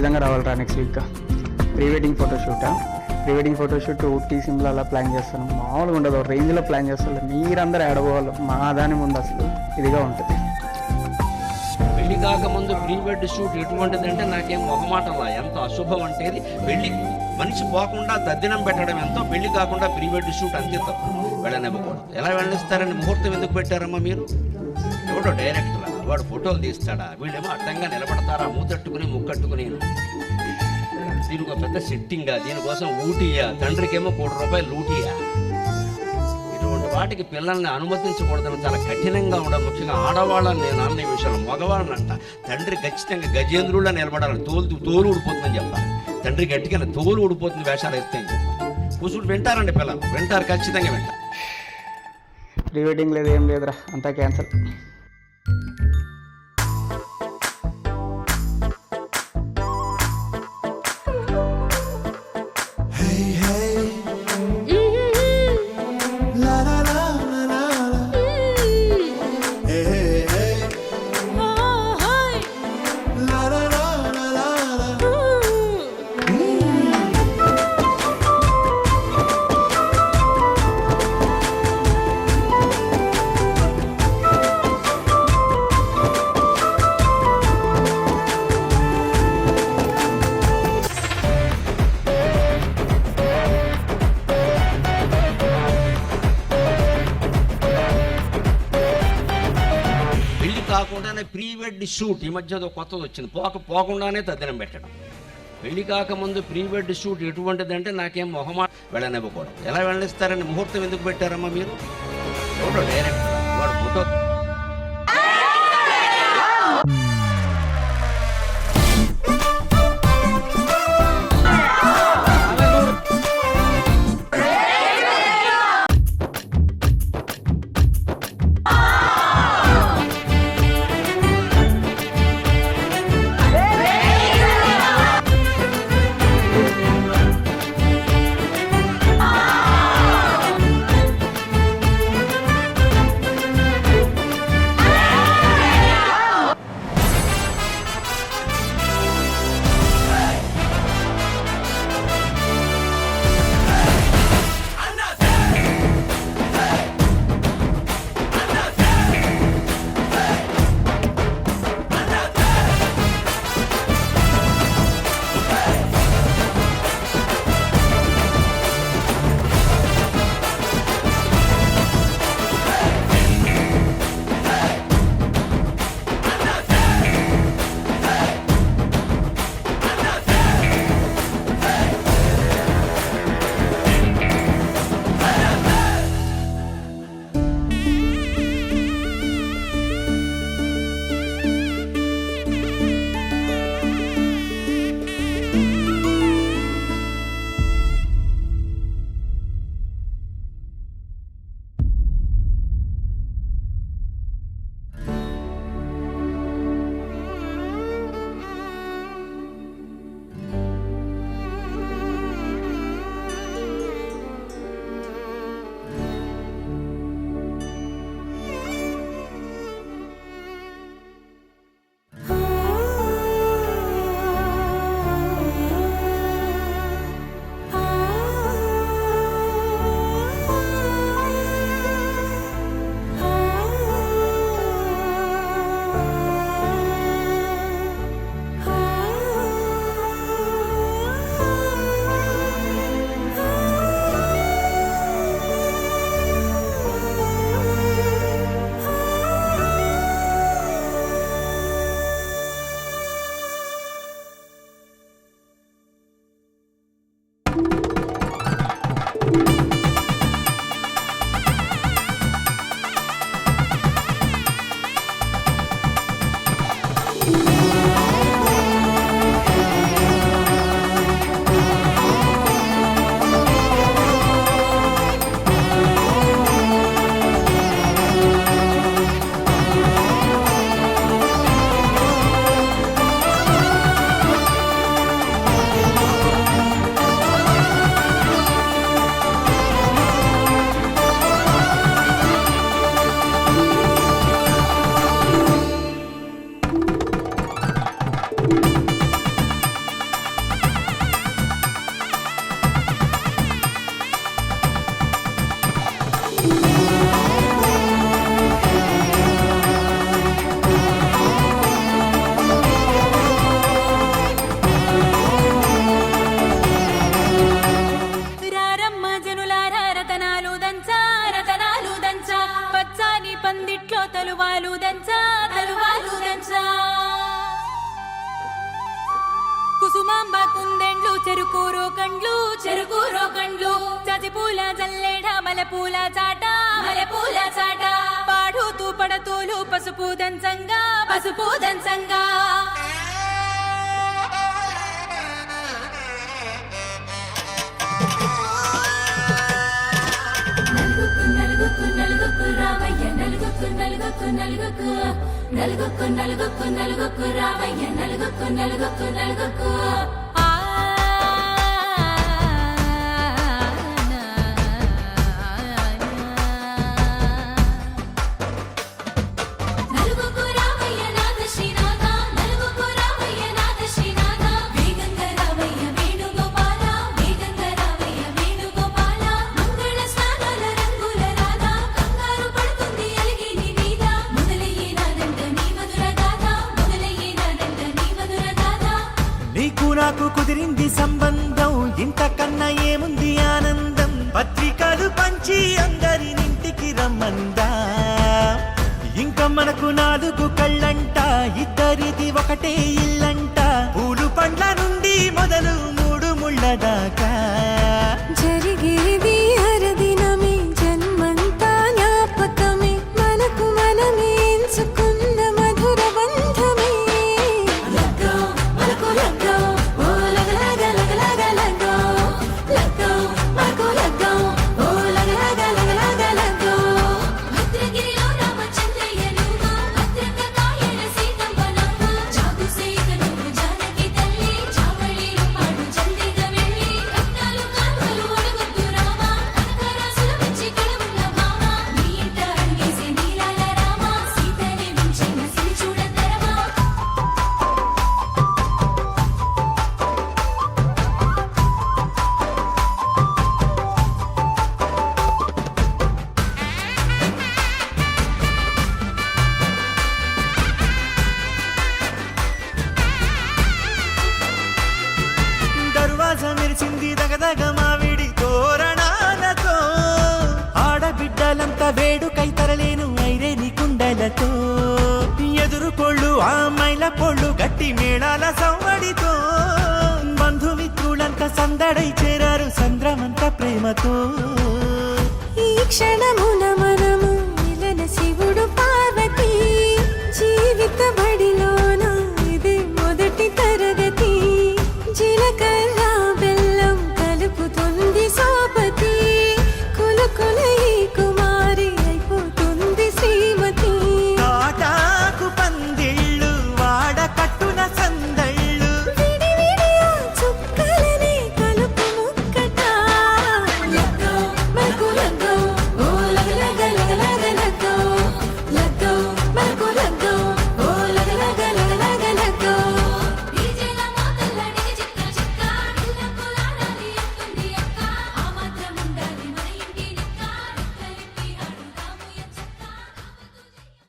ఖచ్చితంగా రావాలిరా next week. Pre wedding photoshoot Ooty సిమ్లో అలా ప్లాన్ చేస్తాను. మామూలుగా ఉండదు, రేంజ్లో ప్లాన్ చేస్తాను. మీరందరూ ఆడబోవాలి, మా దాని ముందు అసలు ఇదిగా ఉంటుంది. పెళ్లి కాకముందు ప్రీ వెడ్ షూట్ ఎటువంటిదంటే నాకేం మొహమాటంలా, ఎంత అశుభం అంటే పెళ్లి మనిషి పోకుండా తద్దినం పెట్టడం ఎంతో, పెళ్లి కాకుండా ప్రీ వెడ్ షూట్ అంతే తప్పు. వెళ్ళనివ్వకూడదు. ఎలా వెళ్ళనిస్తారని ముహూర్తం ఎందుకు పెట్టారమ్మా మీరు? ఎవడో డైరెక్టర్ వాడు ఫోటోలు తీస్తాడా, వీళ్ళేమో అడ్డంగా నిలబడతారా మూతట్టుకుని ముక్కట్టుకుని. దీనికి ఒక పెద్ద సెట్టింగా, దీనికోసం ఊటీయా, తండ్రికేమో ₹1,00,00,000 లూటీయా. ఇటువంటి వాటికి పిల్లల్ని అనుమతించకూడదని చాలా కఠినంగా ఉండదు. ముఖ్యంగా ఆడవాళ్ళని నేను అన్న విషయంలో, మగవాళ్ళని అంట తండ్రి ఖచ్చితంగా గజేంద్రుల్లో నిలబడాలి. తోలు ఊడిపోతుందని చెప్పాలి. తండ్రి గట్టిగా తోలు ఊడిపోతుంది వేషాలు వేస్తే కూర్చుంటూ వింటారండి పిల్లలు, వింటారు, ఖచ్చితంగా వింటారు. ప్రీ వెడ్డింగ్ లేదు, ఏం లేదురా, అంతా క్యాన్సల్. కాకుండానే ప్రీ వెడ్ షూట్ ఈ మధ్య కొత్తది వచ్చింది, పోకుండానే తద్దినం పెట్టడం. పెళ్లి కాకముందు ప్రీ వెడ్ షూట్ ఎటువంటిదంటే నాకేం మొహమాట, వెళ్ళనివ్వకూడదు. ఎలా వెళ్ళనిస్తారని ముహూర్తం ఎందుకు పెట్టారమ్మా మీరు? ఎవడో డైరెక్టర్ వాడు ఫోటో చెరుకూరో కండ్లు చెరుకూరో కండ్లు చది పూల జల్లేడ మలెపూల చాట మలెపూల చాట పాడుతూ పడతూలు పసుపు దంచంగా పసుపు దంచంగా నలుగుకు నలుగుకు రామయ్య నలుగుకు నలుగుకు నలుగుకు నలుగుకు నలుగుకు నలుగుకు రామయ్య నలుగుకు నలుగుకు నలుగుకు నలుగుకు రామయ్య నాథ శ్రీనాథ నలుగుకు రామయ్య నాథ శ్రీనాథ వేగంగా రామయ్య వేణుగోపాల వేగంగా రామయ్య వేణుగోపాల మంగళ స్నానాల రంగుల రాధ కంగారు పడుతుంది అలిగి నీ మీద మొదలయ్యేనాదంట నీ మధుర గాథ మొదలయ్యేనాదంట నీ మధుర గాథ నీకు నాకు కుదిరింది సంబంధం ఇంతకన్నా ఏముంది ఆనందం పత్రికలు పంచి అందరినింటికి రమ్మందా ఇంకా మనకు 4 కళ్ళంట ఇద్దరిది ఒకటే ఇల్లంట పూలు పండ్ల నుండి మొదలు 3 ముళ్ళ దాకా జరిగేది హరదినమే జన్మంతా జ్ఞాపకమే మనకు మనమే ఎంచుకున్న మధుర బంధమే లగ్గో మనకు లగ్గో ఓ లగలగ లగలగ లగ్గో లగ్గో మనకు లగ్గో ఓ లగలగ లగలగ లగ్గో భద్రగిరిలో రామచంద్రయ్య నువ్వు భద్రంగ కాయల సీతమ్మ నవ్వు జాగు సీత నువ్వు జానకి తల్లి చావళిలో పాడు జల్దిగా వెళ్ళి రత్నాలు కానుకలు అడుగొద్దు రామ కనకరాసుల వచ్చి కళవున్న భామ నీ ఇంట అడిగేసే నీలాల రామ సీతనే మించిన సిరి చూడతరమా దర్వాజా మెరిసింది దగదగ మావిడి తోరణాలతో ఆడబిడ్డలంతా వేడుకై తరలేను ఐరేని కుండలతో ఎదురుకోళ్ళు ఆ మైల పొళ్ళు గట్టి మేళాల సవ్వడితో బంధుమిత్రులంతా సందడై చేరారు సంద్రమంత ప్రేమతో ఈ క్షణమున మనము మిలన శివుడు